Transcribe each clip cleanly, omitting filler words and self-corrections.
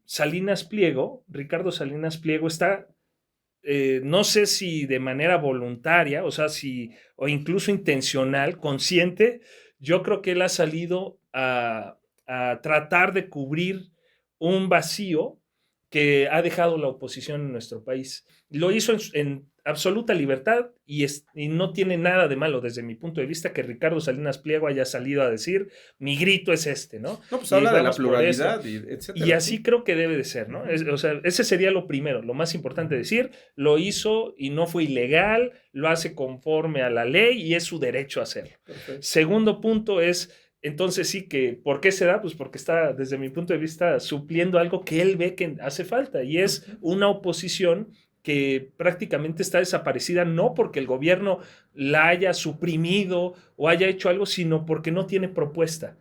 Ricardo Salinas Pliego está, no sé si de manera voluntaria, o incluso intencional, consciente, yo creo que él ha salido a tratar de cubrir un vacío que ha dejado la oposición en nuestro país. Lo hizo en absoluta libertad y no tiene nada de malo desde mi punto de vista que Ricardo Salinas Pliego haya salido a decir, mi grito es este, ¿no? No, pues Y habla de la vamos por esto. pluralidad, Y etcétera. así Sí. creo que debe de ser, ¿no? O sea, ese sería lo primero, lo más importante decir, lo hizo y no fue ilegal, lo hace conforme a la ley y es su derecho a hacerlo. Perfecto. Segundo punto es, entonces sí que, ¿por qué se da? Pues porque está, desde mi punto de vista, supliendo algo que él ve que hace falta y es una oposición que prácticamente está desaparecida, no porque el gobierno la haya suprimido o haya hecho algo, sino porque no tiene propuesta.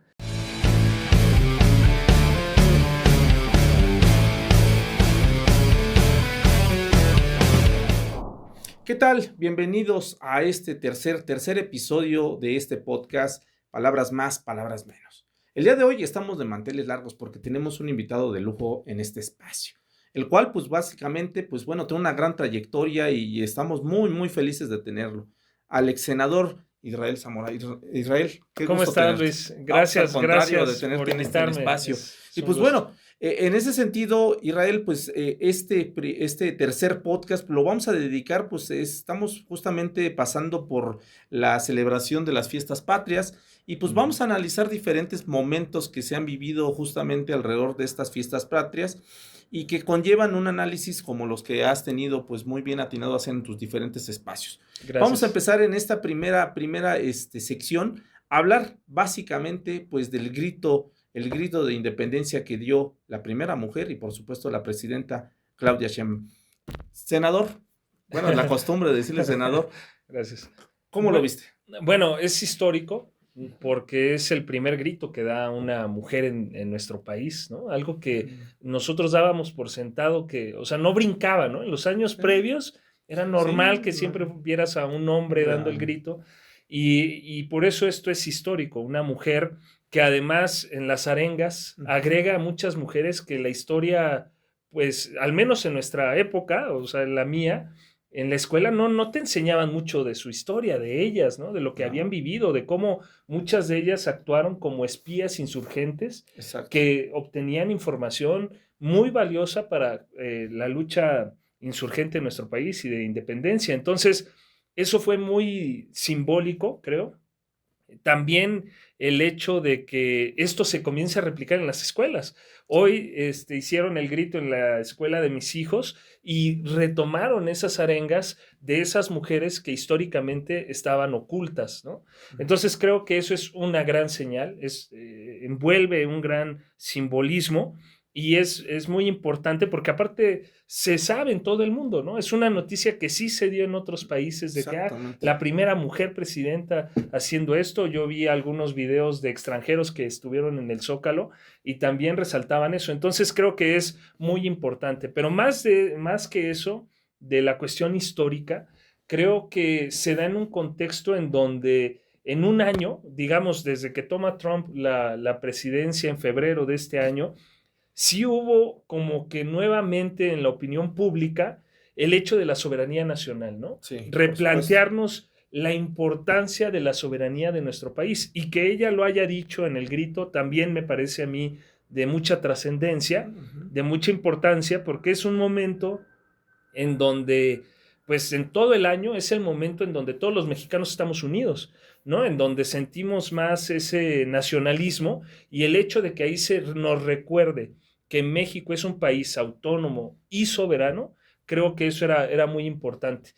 ¿Qué tal? Bienvenidos a este tercer episodio de este podcast, Palabras Más, Palabras Menos. El día de hoy estamos de manteles largos porque tenemos un invitado de lujo en este espacio, el cual pues básicamente, pues bueno, tiene una gran trayectoria y estamos muy felices de tenerlo. Al ex senador Israel Zamora. Israel, qué ¿Cómo gusto estás, tenerte. Luis? No, pues al Gracias, contrario de gracias por tenerte en este invitarme. espacio. Y Es un pues gusto. bueno, en ese sentido, Israel, pues este tercer podcast lo vamos a dedicar, pues estamos justamente pasando por la celebración de las fiestas patrias y pues vamos a analizar diferentes momentos que se han vivido justamente alrededor de estas fiestas patrias y que conllevan un análisis como los que has tenido pues muy bien atinado a hacer en tus diferentes espacios. Gracias. Vamos a empezar en esta primera sección a hablar básicamente pues del grito, el grito de independencia que dio la primera mujer y por supuesto la presidenta Claudia Sheinbaum. Senador, bueno, la costumbre de decirle senador. Gracias. ¿Cómo lo viste? Bueno, es histórico porque es el primer grito que da una mujer en nuestro país, ¿no? Algo que nosotros dábamos por sentado que, o sea, no brincaba, ¿no? En los años previos era normal que siempre vieras a un hombre dando el grito y por eso esto es histórico, una mujer que además en las arengas agrega a muchas mujeres que la historia, pues al menos en nuestra época, o sea, en la mía, en la escuela no te enseñaban mucho de su historia, de ellas, ¿no? De lo que habían vivido, de cómo muchas de ellas actuaron como espías insurgentes. Exacto. Que obtenían información muy valiosa para la lucha insurgente en nuestro país y de independencia. Entonces, eso fue muy simbólico, creo. También el hecho de que esto se comience a replicar en las escuelas. Hoy hicieron el grito en la escuela de mis hijos y retomaron esas arengas de esas mujeres que históricamente estaban ocultas, ¿no? Entonces creo que eso es una gran señal, envuelve un gran simbolismo y es muy importante porque aparte se sabe en todo el mundo, ¿no? Es una noticia que sí se dio en otros países de que la primera mujer presidenta haciendo esto. Yo vi algunos videos de extranjeros que estuvieron en el Zócalo y también resaltaban eso. Entonces creo que es muy importante, pero más que eso, de la cuestión histórica, creo que se da en un contexto en donde en un año, digamos desde que toma Trump la presidencia en febrero de este año, sí hubo como que nuevamente en la opinión pública el hecho de la soberanía nacional, ¿no? Sí, replantearnos la importancia de la soberanía de nuestro país y que ella lo haya dicho en el grito también me parece a mí de mucha trascendencia, de mucha importancia, porque es un momento en donde, pues en todo el año es el momento en donde todos los mexicanos estamos unidos, ¿no? En donde sentimos más ese nacionalismo y el hecho de que ahí se nos recuerde que México es un país autónomo y soberano, creo que eso era muy importante,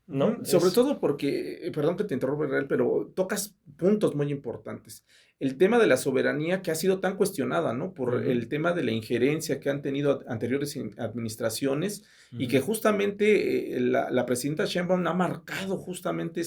¿no? Sobre todo porque, perdón que te interrumpa, Israel, pero tocas puntos muy importantes. El tema de la soberanía que ha sido tan cuestionada, ¿no? Por el tema de la injerencia que han tenido anteriores administraciones y que justamente la presidenta Sheinbaum ha marcado justamente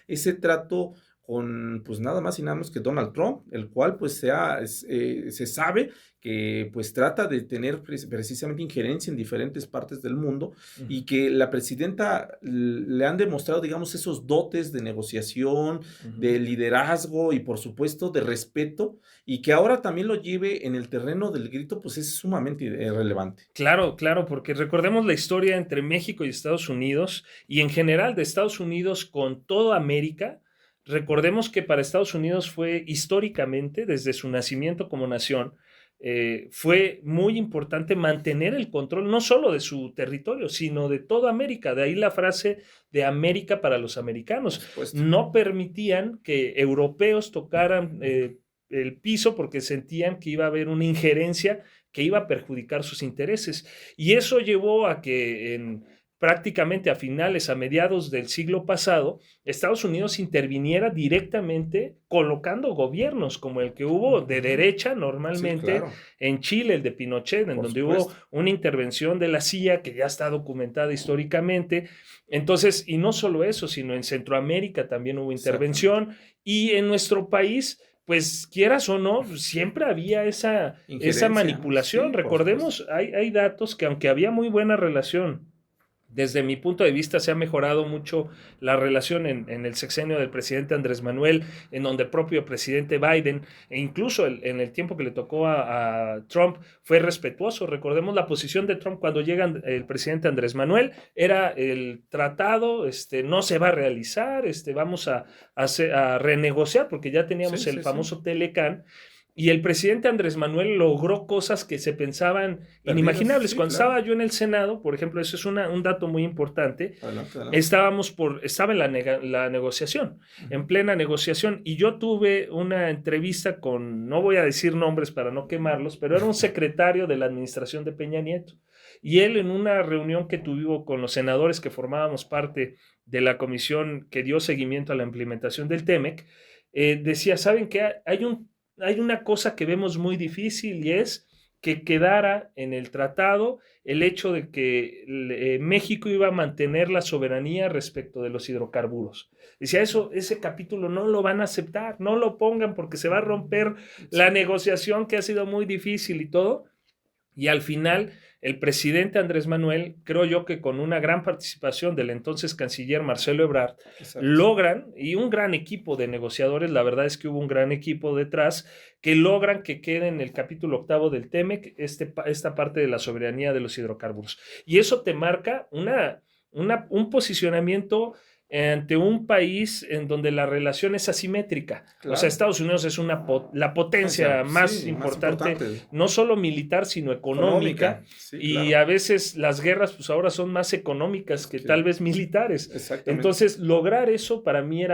ese trato con pues nada más y nada menos que Donald Trump, el cual pues se sabe que pues trata de tener precisamente injerencia en diferentes partes del mundo y que la presidenta le han demostrado, digamos, esos dotes de negociación, de liderazgo y por supuesto de respeto, y que ahora también lo lleve en el terreno del grito, pues es sumamente relevante. Claro, claro, porque recordemos la historia entre México y Estados Unidos y en general de Estados Unidos con toda América. Recordemos que para Estados Unidos fue históricamente, desde su nacimiento como nación, fue muy importante mantener el control no solo de su territorio, sino de toda América. De ahí la frase de América para los americanos. No permitían que europeos tocaran el piso porque sentían que iba a haber una injerencia que iba a perjudicar sus intereses. Y eso llevó a que prácticamente a mediados del siglo pasado, Estados Unidos interviniera directamente colocando gobiernos como el que hubo de derecha normalmente, en Chile, el de Pinochet, en donde hubo una intervención de la CIA que ya está documentada históricamente. Entonces, y no solo eso, sino en Centroamérica también hubo intervención, y en nuestro país, pues quieras o no, siempre había esa manipulación. Recordemos, hay datos que aunque había muy buena relación, desde mi punto de vista se ha mejorado mucho la relación en el sexenio del presidente Andrés Manuel, en donde el propio presidente Biden, e incluso en el tiempo que le tocó a Trump, fue respetuoso. Recordemos la posición de Trump cuando llega el presidente Andrés Manuel, era el tratado, no se va a realizar, vamos a renegociar, porque ya teníamos el famoso Telecán. Y el presidente Andrés Manuel logró cosas que se pensaban inimaginables. Cuando estaba yo en el Senado, por ejemplo, eso es un dato muy importante, estaba en la negociación, en plena negociación, y yo tuve una entrevista con, no voy a decir nombres para no quemarlos, pero era un secretario de la administración de Peña Nieto. Y él, en una reunión que tuvimos con los senadores que formábamos parte de la comisión que dio seguimiento a la implementación del TEMEC, decía, ¿saben qué? Hay una cosa que vemos muy difícil, y es que quedara en el tratado el hecho de que México iba a mantener la soberanía respecto de los hidrocarburos. Decía, ese capítulo no lo van a aceptar, no lo pongan porque se va a romper la negociación que ha sido muy difícil y todo. Y al final, el presidente Andrés Manuel, creo yo que con una gran participación del entonces canciller Marcelo Ebrard, logran, y un gran equipo de negociadores, la verdad es que hubo un gran equipo detrás, que logran que quede en el capítulo 8 del TEMEC esta parte de la soberanía de los hidrocarburos. Y eso te marca un posicionamiento ante un país en donde la relación es asimétrica. O sea, Estados Unidos es la potencia más importante, no solo militar, sino económica. Y a veces las guerras, pues ahora son más económicas que tal vez militares. Entonces, lograr eso para mí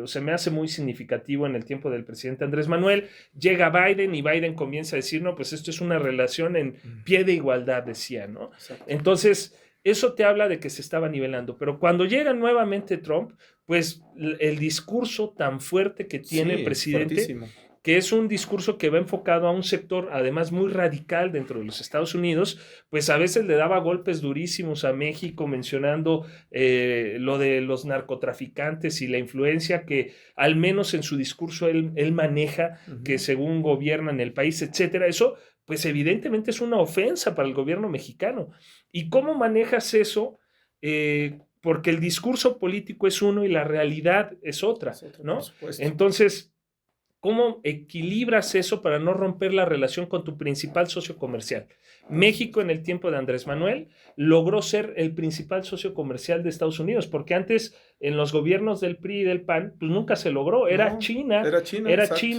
se me hace muy significativo en el tiempo del presidente Andrés Manuel. Llega Biden y Biden comienza a decir, no, pues esto es una relación en pie de igualdad, decía, ¿no? Entonces, eso te habla de que se estaba nivelando. Pero cuando llega nuevamente Trump, pues el discurso tan fuerte que tiene el presidente, fuertísimo, que es un discurso que va enfocado a un sector además muy radical dentro de los Estados Unidos, pues a veces le daba golpes durísimos a México, mencionando lo de los narcotraficantes y la influencia que al menos en su discurso él maneja, que según gobierna en el país, etcétera. Eso pues evidentemente es una ofensa para el gobierno mexicano. ¿Y cómo manejas eso? Porque el discurso político es uno y la realidad es otra, ¿no? Entonces, ¿cómo equilibras eso para no romper la relación con tu principal socio comercial? México, en el tiempo de Andrés Manuel, logró ser el principal socio comercial de Estados Unidos, porque antes, en los gobiernos del PRI y del PAN, pues nunca se logró. Era China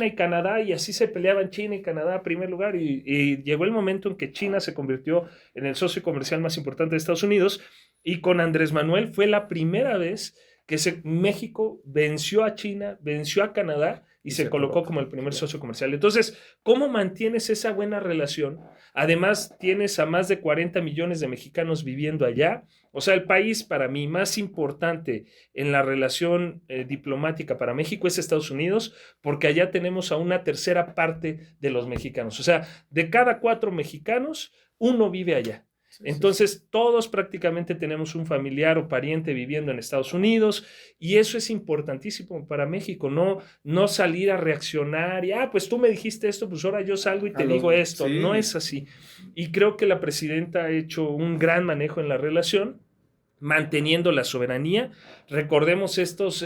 y Canadá, y así se peleaban China y Canadá a primer lugar, y llegó el momento en que China se convirtió en el socio comercial más importante de Estados Unidos, y con Andrés Manuel fue la primera vez que México venció a China, venció a Canadá, y se colocó como el primer socio comercial. Entonces, ¿cómo mantienes esa buena relación? Además, tienes a más de 40 millones de mexicanos viviendo allá. O sea, el país para mí más importante en la relación diplomática para México es Estados Unidos, porque allá tenemos a una tercera parte de los mexicanos. O sea, de cada 4 mexicanos, 1 vive allá. Entonces, todos prácticamente tenemos un familiar o pariente viviendo en Estados Unidos y eso es importantísimo para México, no salir a reaccionar y, pues tú me dijiste esto, pues ahora yo salgo y te digo esto. Sí. No es así. Y creo que la presidenta ha hecho un gran manejo en la relación, manteniendo la soberanía. Recordemos estos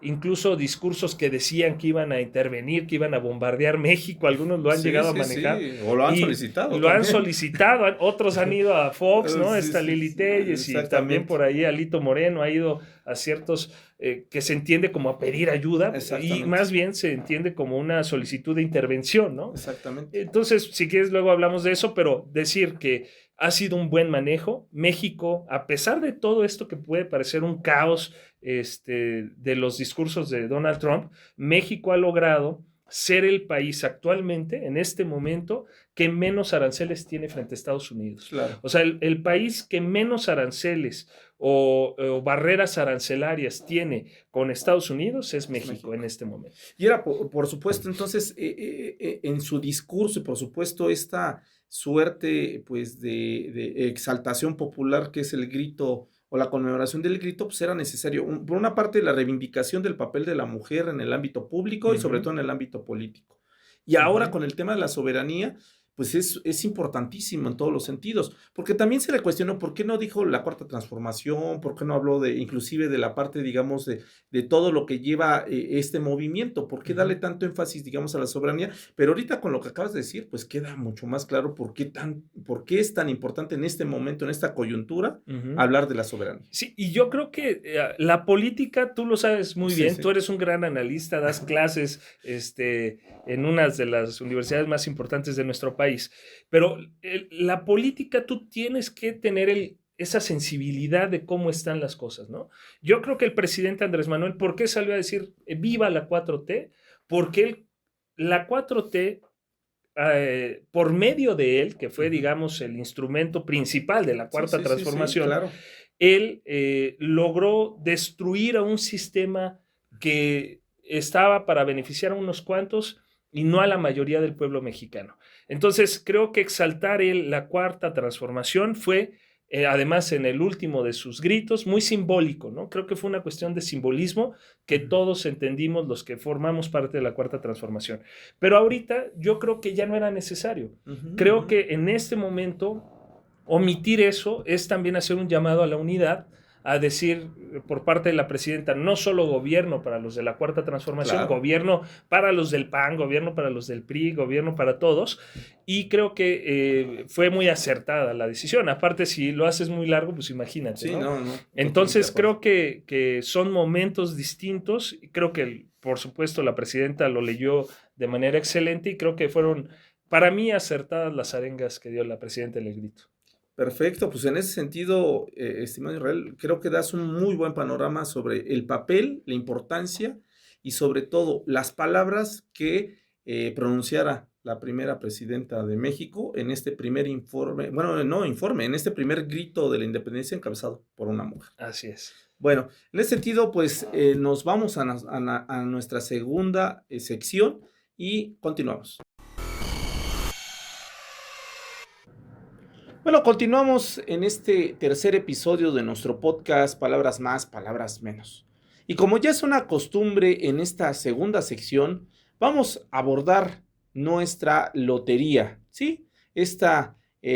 incluso discursos que decían que iban a intervenir, que iban a bombardear México, algunos lo han llegado a manejar. Sí. O lo han solicitado. Lo han solicitado, otros han ido a Fox, ¿no? Lili Telles y también por ahí Alito Moreno ha ido a ciertos que se entiende como a pedir ayuda y más bien se entiende como una solicitud de intervención, ¿no? Exactamente. Entonces, si quieres luego hablamos de eso, pero decir que ha sido un buen manejo. México, a pesar de todo esto que puede parecer un caos de los discursos de Donald Trump, México ha logrado ser el país actualmente, en este momento, que menos aranceles tiene frente a Estados Unidos. Claro. O sea, el país que menos aranceles o barreras arancelarias tiene con Estados Unidos es México en este momento. Y era, por supuesto, entonces, en su discurso, y por supuesto, esta suerte pues de exaltación popular que es el grito o la conmemoración del grito, pues era necesario, por una parte, la reivindicación del papel de la mujer en el ámbito público y sobre todo en el ámbito político. Y ahora con el tema de la soberanía, pues es importantísimo en todos los sentidos, porque también se le cuestionó por qué no dijo la cuarta transformación, por qué no habló inclusive de la parte, digamos, de todo lo que lleva este movimiento, por qué darle tanto énfasis, digamos, a la soberanía, pero ahorita con lo que acabas de decir, pues queda mucho más claro por qué es tan importante en este momento, en esta coyuntura, hablar de la soberanía. Sí, y yo creo que la política, tú lo sabes muy bien, tú eres un gran analista, das clases en una de las universidades más importantes de nuestro país, pero la política tú tienes que tener esa sensibilidad de cómo están las cosas, ¿no? Yo creo que el presidente Andrés Manuel, ¿por qué salió a decir viva la 4T? Porque la 4T, por medio de él, que fue, digamos, el instrumento principal de la cuarta transformación, claro. Él logró destruir a un sistema que estaba para beneficiar a unos cuantos y no a la mayoría del pueblo mexicano. Entonces, creo que exaltar la cuarta transformación fue, además en el último de sus gritos, muy simbólico, ¿no? Creo que fue una cuestión de simbolismo que todos entendimos los que formamos parte de la cuarta transformación. Pero ahorita yo creo que ya no era necesario. Creo que en este momento omitir eso es también hacer un llamado a la unidad, a decir por parte de la presidenta, no solo gobierno para los de la cuarta transformación, gobierno para los del PAN, gobierno para los del PRI, gobierno para todos, y creo que fue muy acertada la decisión. Aparte, si lo haces muy largo, pues imagínate, sí, ¿no? Entonces creo que son momentos distintos, y creo que por supuesto la presidenta lo leyó de manera excelente y creo que fueron para mí acertadas las arengas que dio la presidenta en el grito. Perfecto, pues en ese sentido, estimado Israel, creo que das un muy buen panorama sobre el papel, la importancia y sobre todo las palabras que pronunciara la primera presidenta de México en este primer informe, en este primer grito de la independencia encabezado por una mujer. Así es. Bueno, en ese sentido, pues nos vamos a nuestra segunda sección y continuamos. Bueno, continuamos en este tercer episodio de nuestro podcast Palabras Más, Palabras Menos. Y como ya es una costumbre en esta segunda sección, vamos a abordar nuestra lotería, ¿sí?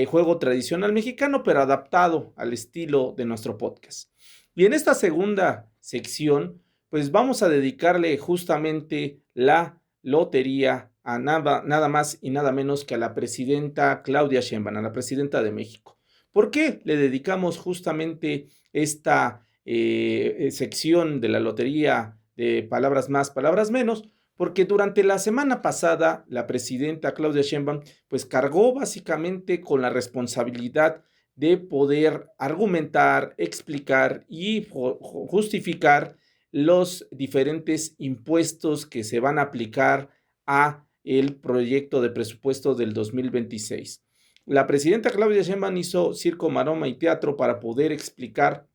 Juego tradicional mexicano, pero adaptado al estilo de nuestro podcast. Y en esta segunda sección, pues vamos a dedicarle justamente la lotería a nada más y nada menos que a la presidenta Claudia Sheinbaum, a la presidenta de México. ¿Por qué le dedicamos justamente esta sección de la lotería de Palabras Más, Palabras Menos? Porque durante la semana pasada la presidenta Claudia Sheinbaum pues cargó básicamente con la responsabilidad de poder argumentar, explicar y justificar los diferentes impuestos que se van a aplicar a el proyecto de presupuesto del 2026. La presidenta Claudia Sheinbaum hizo circo, maroma y teatro para poder explicar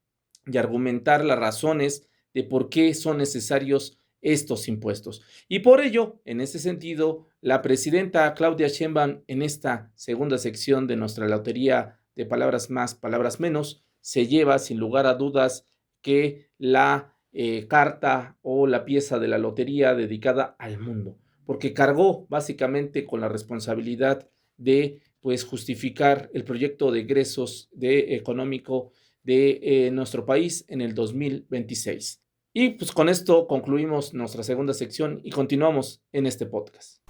y argumentar las razones de por qué son necesarios estos impuestos. Y por ello, en ese sentido, la presidenta Claudia Sheinbaum en esta segunda sección de nuestra lotería de palabras más, palabras menos, se lleva sin lugar a dudas que la carta o la pieza de la lotería dedicada al mundo, porque cargó básicamente con la responsabilidad de pues justificar el proyecto de egresos económico de nuestro país en el 2026. Y pues con esto concluimos nuestra segunda sección y continuamos en este podcast.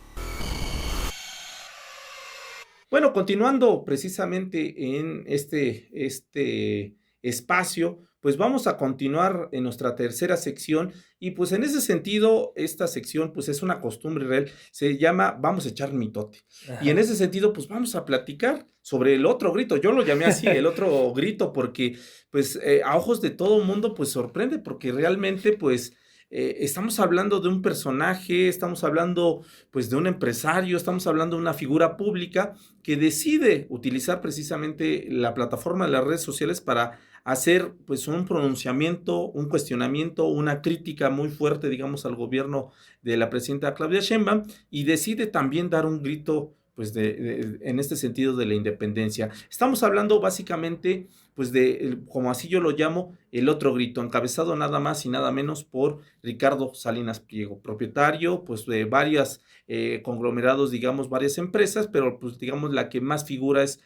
Bueno, continuando precisamente en este espacio, pues vamos a continuar en nuestra tercera sección y pues en ese sentido, esta sección pues es una costumbre real, se llama Vamos a echar mitote. Ajá. Y en ese sentido pues vamos a platicar sobre el otro grito, yo lo llamé así, el otro grito, porque pues a ojos de todo mundo pues sorprende, porque realmente pues estamos hablando de un personaje, estamos hablando pues de un empresario, estamos hablando de una figura pública que decide utilizar precisamente la plataforma de las redes sociales para hacer pues un pronunciamiento, un cuestionamiento, una crítica muy fuerte, digamos, al gobierno de la presidenta Claudia Sheinbaum y decide también dar un grito pues en este sentido de la independencia. Estamos hablando básicamente pues como así yo lo llamo, el otro grito, encabezado nada más y nada menos por Ricardo Salinas Pliego, propietario pues de varias conglomerados, digamos, varias empresas, pero pues digamos la que más figura es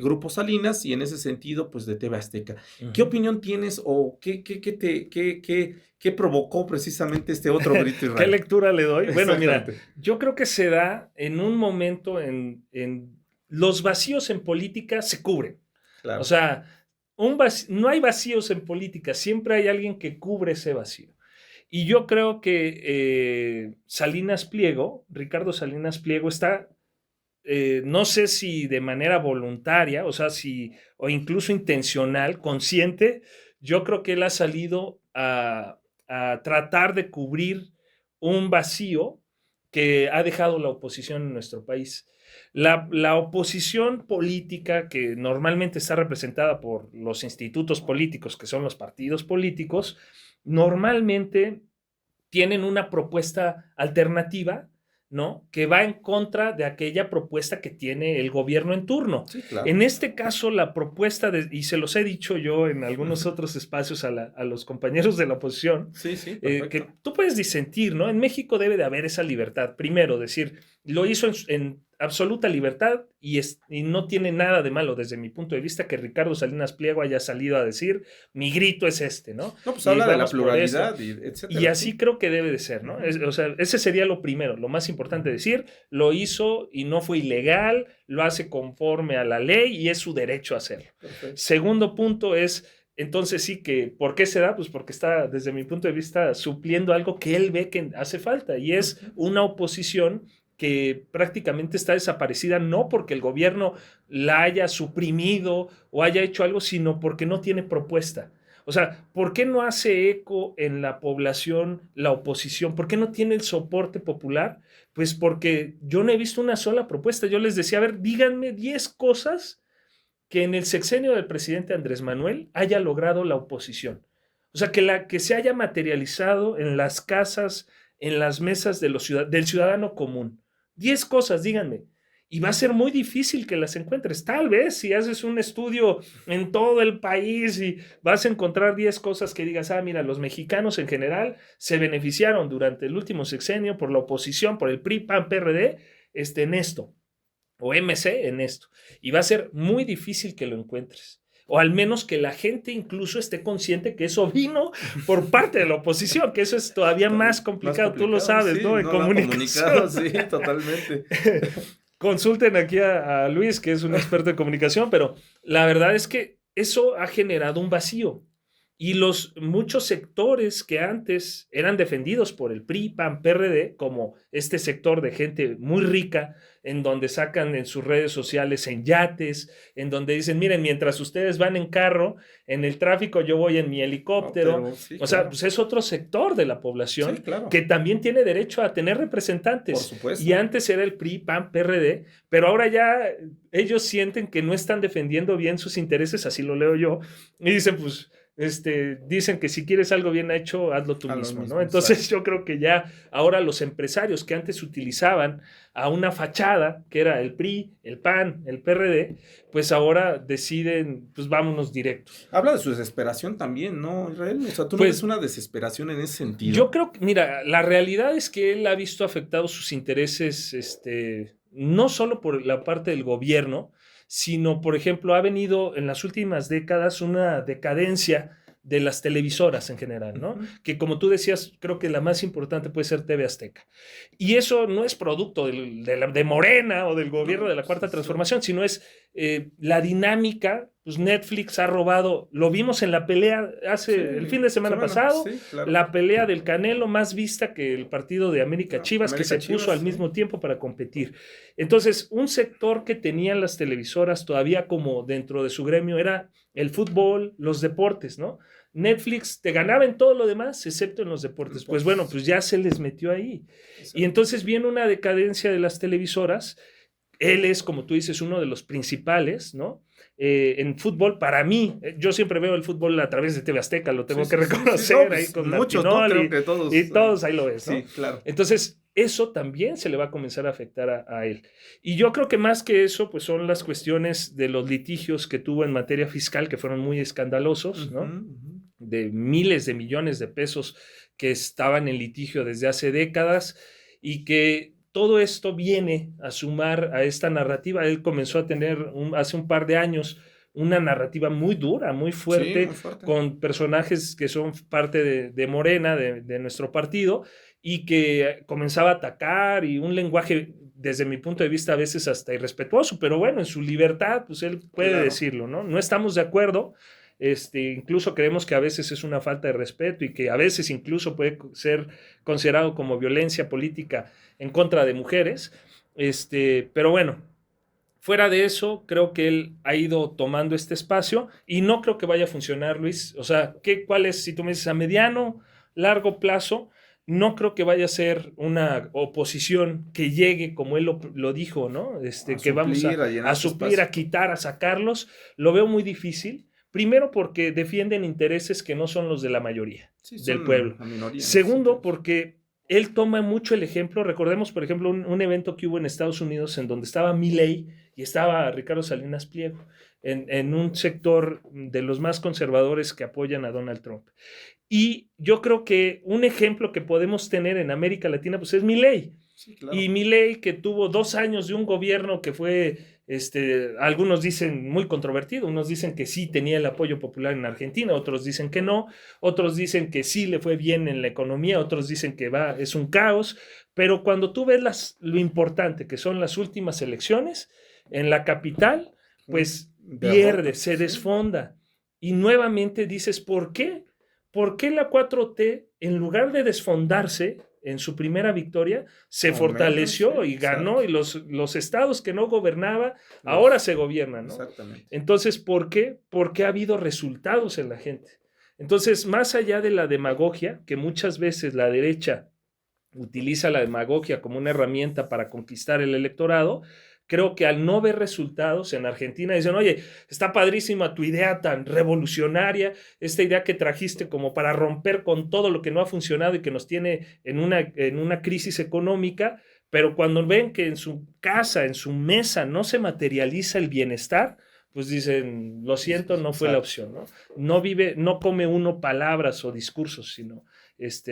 Grupo Salinas y en ese sentido pues de TV Azteca. Uh-huh. ¿Qué opinión tienes o qué provocó precisamente este otro grito, Israel? ¿Qué lectura le doy? Bueno, mira, yo creo que se da en un momento en los vacíos en política se cubren. Claro. O sea, no hay vacíos en política, siempre hay alguien que cubre ese vacío. Y yo creo que Ricardo Salinas Pliego está, no sé si de manera voluntaria, o sea, o incluso intencional, consciente, yo creo que él ha salido a tratar de cubrir un vacío que ha dejado la oposición en nuestro país. La oposición política, que normalmente está representada por los institutos políticos, que son los partidos políticos, normalmente tienen una propuesta alternativa, ¿no? Que va en contra de aquella propuesta que tiene el gobierno en turno. Sí, claro. En este caso, la propuesta, y se los he dicho yo en algunos otros espacios a los compañeros de la oposición, sí, que tú puedes disentir, ¿no? En México debe de haber esa libertad. Primero, decir, lo hizo en absoluta libertad y no tiene nada de malo desde mi punto de vista que Ricardo Salinas Pliego haya salido a decir, mi grito es este, ¿no? No, pues habla de la pluralidad, etcétera. Y así creo que debe de ser, ¿no? O sea, ese sería lo primero, lo más importante decir, lo hizo y no fue ilegal, lo hace conforme a la ley y es su derecho a hacerlo. Perfecto. Segundo punto es, entonces sí que, ¿por qué se da? Pues porque está, desde mi punto de vista, supliendo algo que él ve que hace falta y es una oposición que prácticamente está desaparecida, no porque el gobierno la haya suprimido o haya hecho algo, sino porque no tiene propuesta. O sea, ¿por qué no hace eco en la población la oposición? ¿Por qué no tiene el soporte popular? Pues porque yo no he visto una sola propuesta. Yo les decía, a ver, díganme 10 cosas que en el sexenio del presidente Andrés Manuel haya logrado la oposición. O sea, que se haya materializado en las casas, en las mesas del ciudadano común. 10 cosas, díganme. Y va a ser muy difícil que las encuentres. Tal vez si haces un estudio en todo el país y vas a encontrar 10 cosas que digas, mira, los mexicanos en general se beneficiaron durante el último sexenio por la oposición, por el PRI, PAN, PRD, en esto, o MC en esto. Y va a ser muy difícil que lo encuentres. O al menos que la gente incluso esté consciente que eso vino por parte de la oposición, que eso es todavía más complicado. Tú lo sabes, sí, ¿no? En comunicación. Sí, totalmente. Consulten aquí a Luis, que es un experto en comunicación, pero la verdad es que eso ha generado un vacío. Y muchos sectores que antes eran defendidos por el PRI, PAN, PRD, como este sector de gente muy rica, en donde sacan en sus redes sociales en yates, en donde dicen, miren, mientras ustedes van en carro, en el tráfico yo voy en mi helicóptero. Sí, o sea, pues es otro sector de la población que también tiene derecho a tener representantes. Por supuesto. Y antes era el PRI, PAN, PRD, pero ahora ya ellos sienten que no están defendiendo bien sus intereses, así lo leo yo, y dicen, pues dicen que si quieres algo bien hecho, hazlo tú mismo, ¿no? Entonces exacto. yo creo que ya ahora los empresarios que antes utilizaban a una fachada, que era el PRI, el PAN, el PRD, pues ahora deciden, pues vámonos directos. Habla de su desesperación también, ¿no, Israel? O sea, ¿tú no ves Pues una desesperación en ese yo sentido? creo que, mira, la realidad es que él ha visto afectados sus intereses, no solo por la parte del gobierno, sino, por ejemplo, ha venido en las últimas décadas una decadencia de las televisoras en general, ¿no? Ujú. Que como tú decías, creo que la más importante puede ser TV Azteca. Y eso no es producto de Morena o del gobierno No, de la pues Cuarta es Transformación, sino es la dinámica. Pues Netflix ha robado, lo vimos en la pelea sí, el fin de semana pasado, sí, claro. la pelea del Canelo más vista que el partido de América No, Chivas, que América se puso Chivas, al sí. mismo tiempo para competir. Entonces, un sector que tenían las televisoras todavía como dentro de su gremio era el fútbol, los deportes, ¿no? Netflix te ganaba en todo lo demás, excepto en los deportes. Pues bueno, Deportes, pues ya se les metió ahí. Y exacto. entonces viene una decadencia de las televisoras. Él es, como tú dices, uno de los principales, ¿no? En fútbol, para mí, yo siempre veo el fútbol a través de TV Azteca, lo Sí, tengo que sí, sí, sí. No, reconocer ahí pues con muchos, ¿no? Martinoli Creo que y todos. todos ahí lo ves, Sí, ¿no? claro. Entonces, eso también se le va a comenzar a afectar a él. Y yo creo que más que eso, pues son las cuestiones de los litigios que tuvo en materia fiscal, que fueron muy escandalosos, Ujú, ¿no? ujú. De miles de millones de pesos que estaban en litigio desde hace décadas y que todo esto viene a sumar a esta narrativa. Él comenzó a tener hace un par de años una narrativa muy dura, muy Sí, fuerte, muy fuerte. con personajes que son parte de Morena, de nuestro partido, y que comenzaba a atacar y un lenguaje, desde mi punto de vista, a veces hasta irrespetuoso, pero bueno, en su libertad, pues él puede Claro. decirlo, ¿no? No estamos de acuerdo, incluso creemos que a veces es una falta de respeto y que a veces incluso puede ser considerado como violencia política en contra de mujeres, pero bueno, fuera de eso, creo que él ha ido tomando este espacio y no creo que vaya a funcionar, Luis. O sea, ¿cuál es, si tú me dices a mediano, largo plazo? No creo que vaya a ser una oposición que llegue como él lo dijo, ¿no? A Que vamos suplir, a llenar a ese suplir, espacio. a quitar, a sacarlos. Lo veo muy difícil. Primero porque defienden intereses que no son los de la mayoría Sí, del son pueblo. la minoría en ese Segundo, sentido. porque él toma mucho el ejemplo. Recordemos, por ejemplo, un evento que hubo en Estados Unidos en donde estaba Milley y estaba Ricardo Salinas Pliego en un sector de los más conservadores que apoyan a Donald Trump. Y yo creo que un ejemplo que podemos tener en América Latina pues es Milei. Sí, Y claro. Milei, que tuvo 2 años de un gobierno que fue, algunos dicen muy controvertido, unos dicen que sí tenía el apoyo popular en Argentina, otros dicen que no, otros dicen que sí le fue bien en la economía, otros dicen que es un caos, pero cuando tú ves lo importante que son las últimas elecciones, en la capital, pues pierde, Derrota, se sí. desfonda. Y nuevamente dices, ¿por qué? ¿Por qué la 4T, en lugar de desfondarse en su primera victoria, se Aumentan, sí, fortaleció y ganó? exacto. Y los estados que no gobernaba, ahora Los, se gobiernan, ¿no? exactamente. Entonces, ¿por qué? Porque ha habido resultados en la gente. Entonces, más allá de la demagogia, que muchas veces la derecha utiliza la demagogia como una herramienta para conquistar el electorado, creo que al no ver resultados en Argentina dicen, oye, está padrísima tu idea tan revolucionaria, esta idea que trajiste como para romper con todo lo que no ha funcionado y que nos tiene en una crisis económica, pero cuando ven que en su casa, en su mesa, no se materializa el bienestar, pues dicen, lo siento, no fue la Exacto. opción, ¿no? No vive, no come uno palabras o discursos, sino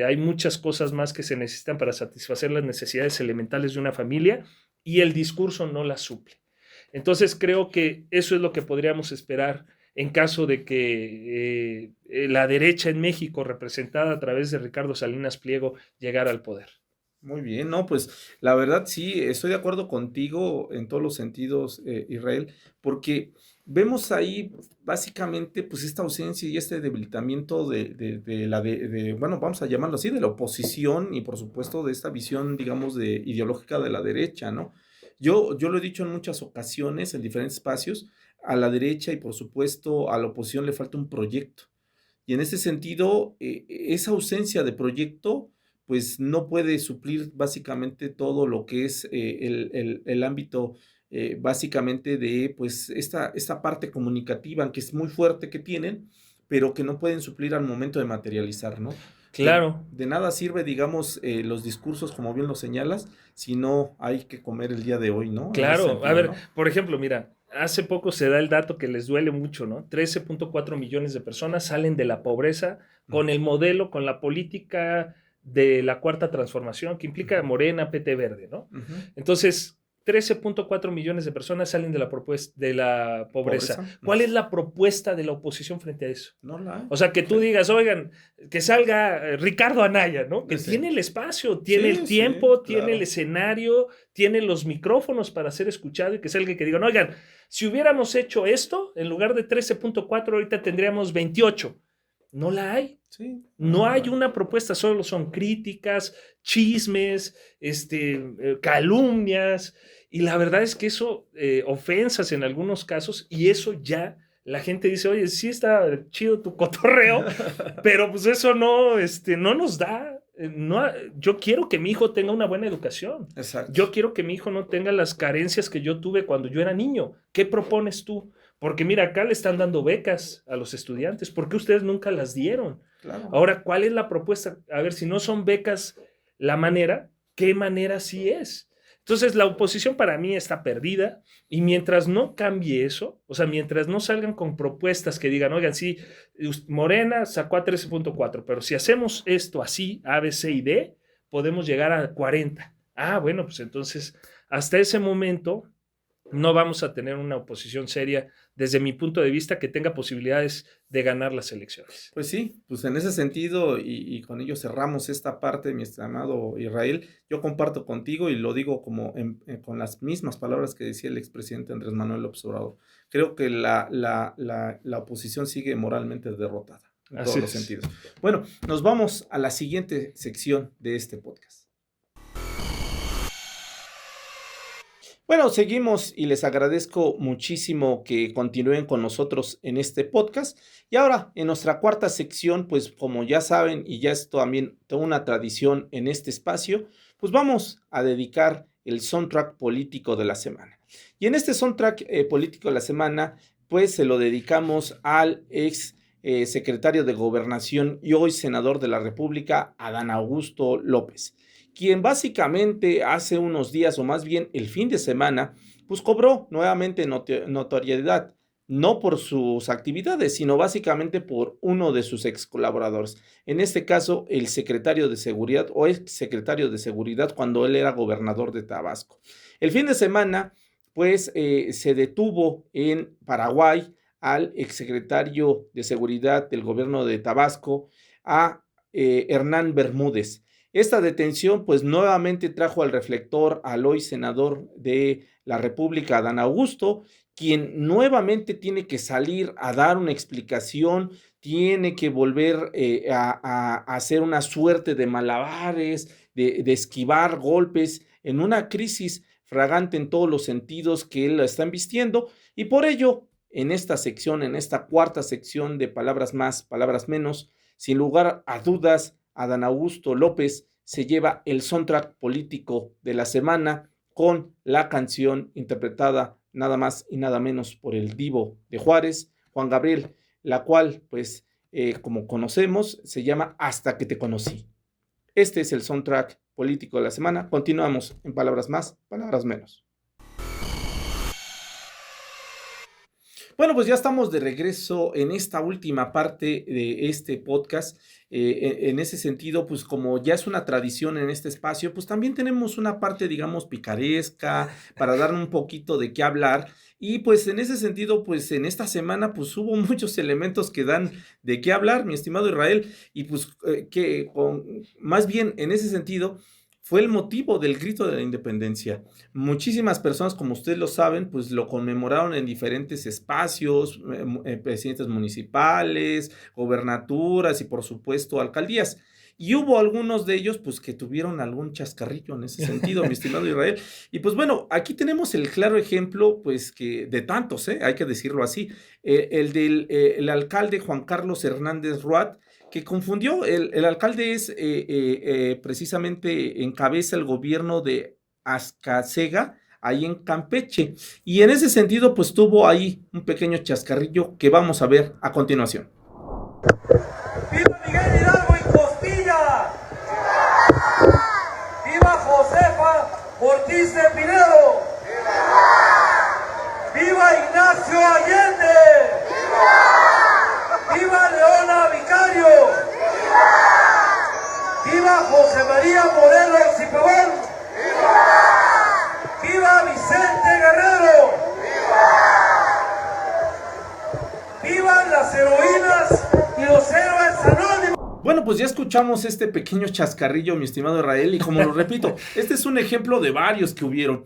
hay muchas cosas más que se necesitan para satisfacer las necesidades elementales de una familia y el discurso no las suple. Entonces creo que eso es lo que podríamos esperar en caso de que la derecha en México, representada a través de Ricardo Salinas Pliego, llegara al poder. Muy bien, no, pues la verdad sí, estoy de acuerdo contigo en todos los sentidos, Israel, porque vemos ahí básicamente pues esta ausencia y este debilitamiento bueno, vamos a llamarlo así, de la oposición y por supuesto de esta visión, digamos, ideológica de la derecha, ¿no? Yo lo he dicho en muchas ocasiones, en diferentes espacios, a la derecha y por supuesto a la oposición le falta un proyecto. Y en ese sentido, esa ausencia de proyecto, pues no puede suplir básicamente todo lo que es el ámbito básicamente de pues esta parte comunicativa que es muy fuerte que tienen, pero que no pueden suplir al momento de materializar, ¿no? Claro. De nada sirve, digamos, los discursos, como bien lo señalas, si no hay que comer el día de hoy, ¿no? Claro, sentido, a ver, ¿no? por ejemplo, mira, hace poco se da el dato que les duele mucho, ¿no? 13.4 millones de personas salen de la pobreza con el modelo, con la política de la cuarta transformación que implica Morena, PT Verde, ¿no? Entonces, 13.4 millones de personas salen de la pobreza. ¿Cuál es la propuesta de la oposición frente a eso? No la hay. O sea, que tú digas, oigan, que salga Ricardo Anaya, ¿no? Que tiene el espacio, tiene el tiempo, tiene el escenario, tiene los micrófonos para ser escuchado y que salga y que digan, oigan, si hubiéramos hecho esto, en lugar de 13.4, ahorita tendríamos 28. No la hay. Sí, no hay una propuesta, solo son críticas, chismes, calumnias, y la verdad es que eso, ofensas en algunos casos, y eso ya la gente dice, oye, sí está chido tu cotorreo, pero pues eso no, no nos da. No, yo quiero que mi hijo tenga una buena educación. Exacto. Yo quiero que mi hijo no tenga las carencias que yo tuve cuando yo era niño. ¿Qué propones tú? Porque mira, acá le están dando becas a los estudiantes. ¿Por qué ustedes nunca las dieron? Claro. Ahora, ¿cuál es la propuesta? A ver, si no son becas la manera, ¿qué manera sí es? Entonces, la oposición para mí está perdida y mientras no cambie eso, o sea, mientras no salgan con propuestas que digan, oigan, sí, Morena sacó a 13.4, pero si hacemos esto así, A, B, C y D, podemos llegar a 40. Ah, bueno, pues entonces, hasta ese momento no vamos a tener una oposición seria, desde mi punto de vista, que tenga posibilidades de ganar las elecciones. Pues sí, pues en ese sentido, y con ello cerramos esta parte, mi estimado Israel, yo comparto contigo y lo digo como con las mismas palabras que decía el expresidente Andrés Manuel López Obrador. Creo que la oposición sigue moralmente derrotada en todos los sentidos. Bueno, nos vamos a la siguiente sección de este podcast. Bueno, seguimos y les agradezco muchísimo que continúen con nosotros en este podcast. Y ahora, en nuestra cuarta sección, pues como ya saben y ya es también toda una tradición en este espacio, pues vamos a dedicar el soundtrack político de la semana. Y en este soundtrack político de la semana, pues se lo dedicamos al ex secretario de Gobernación y hoy senador de la República, Adán Augusto López, quien básicamente hace unos días, o más bien el fin de semana, pues cobró nuevamente notoriedad, no por sus actividades, sino básicamente por uno de sus ex colaboradores. En este caso, el secretario de Seguridad o ex secretario de Seguridad cuando él era gobernador de Tabasco. El fin de semana, pues se detuvo en Paraguay al exsecretario de Seguridad del gobierno de Tabasco, a Hernán Bermúdez. Esta detención pues nuevamente trajo al reflector al hoy senador de la República, Adán Augusto, quien nuevamente tiene que salir a dar una explicación, tiene que volver a hacer una suerte de malabares, de esquivar golpes en una crisis fragante en todos los sentidos que él está vistiendo, y por ello en esta sección, en esta cuarta sección de Palabras Más, Palabras Menos, sin lugar a dudas, Adán Augusto López se lleva el soundtrack político de la semana con la canción interpretada nada más y nada menos por el divo de Juárez, Juan Gabriel, la cual, pues, como conocemos, se llama Hasta que te conocí. Este es el soundtrack político de la semana. Continuamos en Palabras Más, Palabras Menos. Bueno, pues ya estamos de regreso en esta última parte de este podcast. En ese sentido, pues como ya es una tradición en este espacio, pues también tenemos una parte, digamos, picaresca para dar un poquito de qué hablar. Y pues en ese sentido, pues en esta semana, pues hubo muchos elementos que dan de qué hablar, mi estimado Israel. Y pues más bien en ese sentido, fue el motivo del grito de la independencia. Muchísimas personas, como ustedes lo saben, pues lo conmemoraron en diferentes espacios, presidentes municipales, gobernaturas y por supuesto alcaldías. Y hubo algunos de ellos, pues, que tuvieron algún chascarrillo en ese sentido, mi estimado Israel. Y pues bueno, aquí tenemos el claro ejemplo, pues, que de tantos, hay que decirlo así, el del el alcalde Juan Carlos Hernández Ruat, que confundió. El alcalde es precisamente encabeza el gobierno de Azcacega, ahí en Campeche. Y en ese sentido, pues tuvo ahí un pequeño chascarrillo que vamos a ver a continuación. ¡Viva Miguel Hidalgo y Costilla! ¡Viva Josefa Ortiz de Pinedo! ¡Viva Ignacio Allende! ¡Viva Leona Vicario! ¡Viva José María Morelos y Pavón! ¡Viva Vicente Guerrero! ¡Vivan las heroínas y los héroes anónimos! Bueno, pues ya escuchamos este pequeño chascarrillo, mi estimado Israel, y como lo repito, este es un ejemplo de varios que hubieron.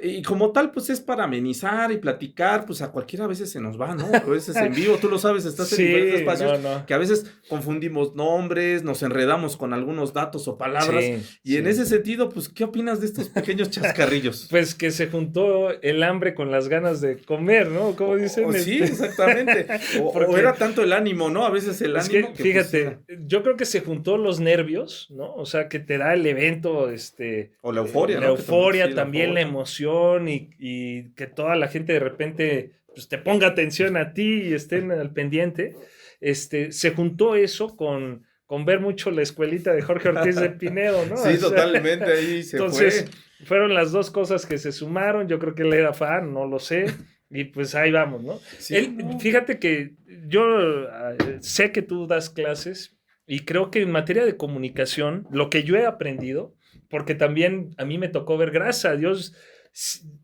Y como tal, pues es para amenizar y platicar, pues a cualquiera a veces se nos va, ¿no? A veces en vivo, tú lo sabes, estás en diferentes espacios, que a veces confundimos nombres, nos enredamos con algunos datos o palabras, y en ese sentido, pues, ¿qué opinas de estos pequeños chascarrillos? Pues que se juntó el hambre con las ganas de comer, ¿no? ¿Cómo dicen? Sí, exactamente. O era tanto el ánimo, ¿no? A veces el ánimo. Que fíjate, yo creo que se juntó los nervios, ¿no? O sea, que te da el evento, o la euforia, la ¿no? euforia, también la emoción y que toda la gente de repente pues, te ponga atención a ti y estén al pendiente. Se juntó eso con ver mucho la escuelita de Jorge Ortiz de Pinedo, ¿no? Sí, totalmente, ahí se entonces, fueron las dos cosas que se sumaron. Yo creo que él era fan, no lo sé. Y pues ahí vamos, ¿no? Sí, fíjate que yo sé que tú das clases y creo que en materia de comunicación, lo que yo he aprendido, porque también a mí me tocó ver, gracias a Dios,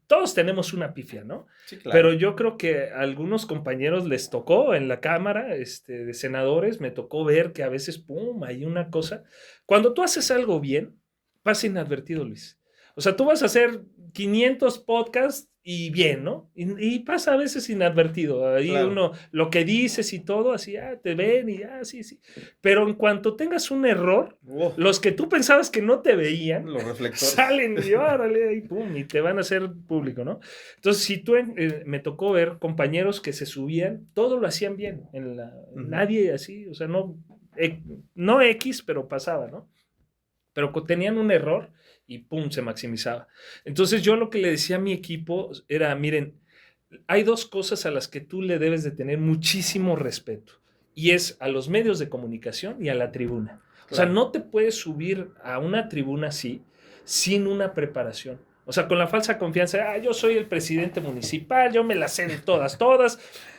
todos tenemos una pifia, ¿no? Sí, claro. Pero yo creo que a algunos compañeros les tocó en la Cámara de senadores, me tocó ver que a veces, pum, hay una cosa. Cuando tú haces algo bien, pasa inadvertido, Luis. O sea, tú vas a hacer 500 podcasts y bien, ¿no? Y pasa a veces inadvertido. Ahí claro. Uno, lo que dices y todo, así, te ven y sí. Pero en cuanto tengas un error, los que tú pensabas que no te veían, los reflectores salen y órale, y pum, y te van a hacer público, ¿no? Entonces, si tú, me tocó ver compañeros que se subían, todo lo hacían bien. Nadie así, o sea, no X, pero pasaba, ¿no? Pero tenían un error y pum, se maximizaba. Entonces yo lo que le decía a mi equipo era, miren, hay dos cosas a las que tú le debes de tener muchísimo respeto, y es a los medios de comunicación y a la tribuna. Claro. O sea, no te puedes subir a una tribuna así sin una preparación. O sea, con la falsa confianza, yo soy el presidente municipal, yo me la sé de todas,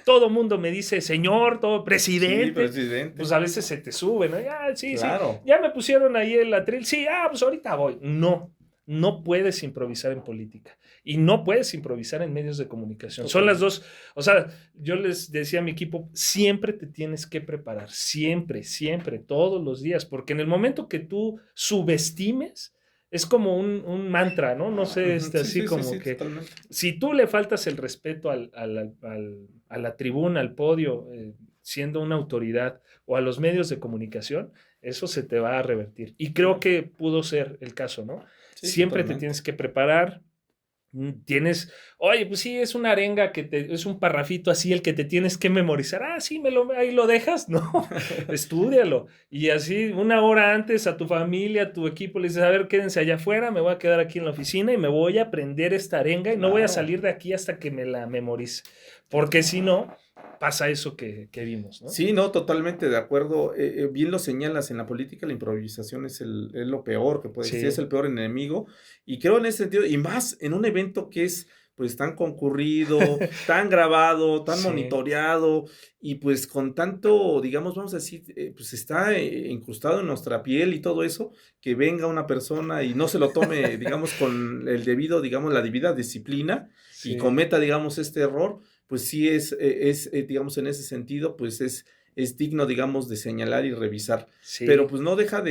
todo mundo me dice señor, todo presidente. Sí, presidente. Pues a veces se te sube, ¿no? Sí, claro. Sí, ya me pusieron ahí el atril, sí, pues ahorita voy. No puedes improvisar en política y no puedes improvisar en medios de comunicación. Son las dos. O sea, yo les decía a mi equipo, siempre te tienes que preparar, siempre, todos los días, porque en el momento que tú subestimes, es como un mantra, ¿no? No sé, así como que totalmente. Si tú le faltas el respeto a la tribuna, al podio, siendo una autoridad, o a los medios de comunicación, eso se te va a revertir. Y creo que pudo ser el caso, ¿no? Sí, siempre totalmente. Te tienes que preparar. Oye, pues sí, es una arenga es un parrafito así el que te tienes que memorizar. Sí, ahí lo dejas, no, estúdialo. Y así, una hora antes a tu familia, a tu equipo, le dices, a ver, quédense allá afuera, me voy a quedar aquí en la oficina y me voy a aprender esta arenga y no voy a salir de aquí hasta que me la memorice. Porque si no, pasa eso que vimos, ¿no? Sí, no, totalmente de acuerdo. Bien lo señalas, en la política la improvisación es lo peor que puede existir, es el peor enemigo. Y creo en ese sentido, y más en un evento que es pues tan concurrido, tan grabado, tan monitoreado, y pues con tanto, digamos, vamos a decir, pues está incrustado en nuestra piel y todo eso, que venga una persona y no se lo tome, digamos, con el debido, digamos, la debida disciplina, y cometa, digamos, este error, pues sí es digamos, en ese sentido, pues es digno, digamos, de señalar y revisar. Sí. Pero pues no deja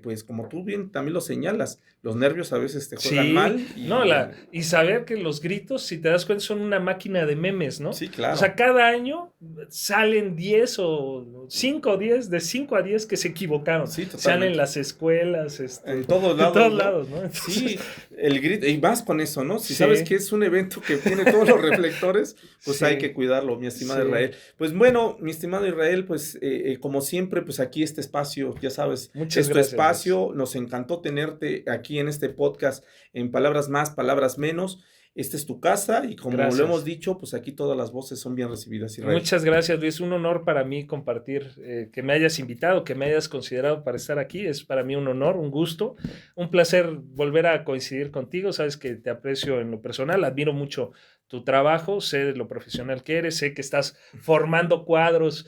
pues como tú bien también lo señalas, los nervios a veces te juegan mal. Y saber que los gritos, si te das cuenta, son una máquina de memes, ¿no? Sí, claro. O sea, cada año salen 10 o 5 o 10, de 5 a 10 que se equivocaron. Sí, totalmente. Sean en las escuelas, en todos lados. En todos lados, ¿no? Entonces, sí, el grito, y más con eso, ¿no? Si sabes que es un evento que tiene todos los reflectores, pues hay que cuidarlo, mi estimado Israel. Pues bueno, mi estimado Israel, pues como siempre, pues aquí este espacio, ya sabes, Muchas es tu gracias, espacio, nos encantó tenerte aquí en este podcast en Palabras Más, Palabras Menos, esta es tu casa y como Gracias. lo hemos dicho, pues aquí todas las voces son bien recibidas, Israel. Muchas gracias, Luis. Un honor para mí compartir, que me hayas invitado, que me hayas considerado para estar aquí. Es para mí un honor, un gusto, un placer volver a coincidir contigo. Sabes que te aprecio en lo personal, admiro mucho tu trabajo, sé lo profesional que eres, sé que estás formando cuadros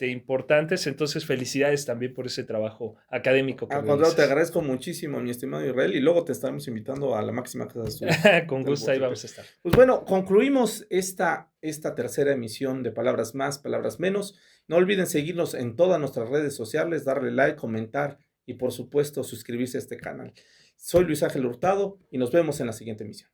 importantes, entonces felicidades también por ese trabajo académico que Al contrario, te realizas. agradezco muchísimo, mi estimado Israel, y luego te estaremos invitando a la máxima casa de estudios. Con gusto, ahí vamos a estar. Pues bueno, concluimos esta tercera emisión de Palabras Más, Palabras Menos. No olviden seguirnos en todas nuestras redes sociales, darle like, comentar y por supuesto suscribirse a este canal. Soy Luis Ángel Hurtado y nos vemos en la siguiente emisión.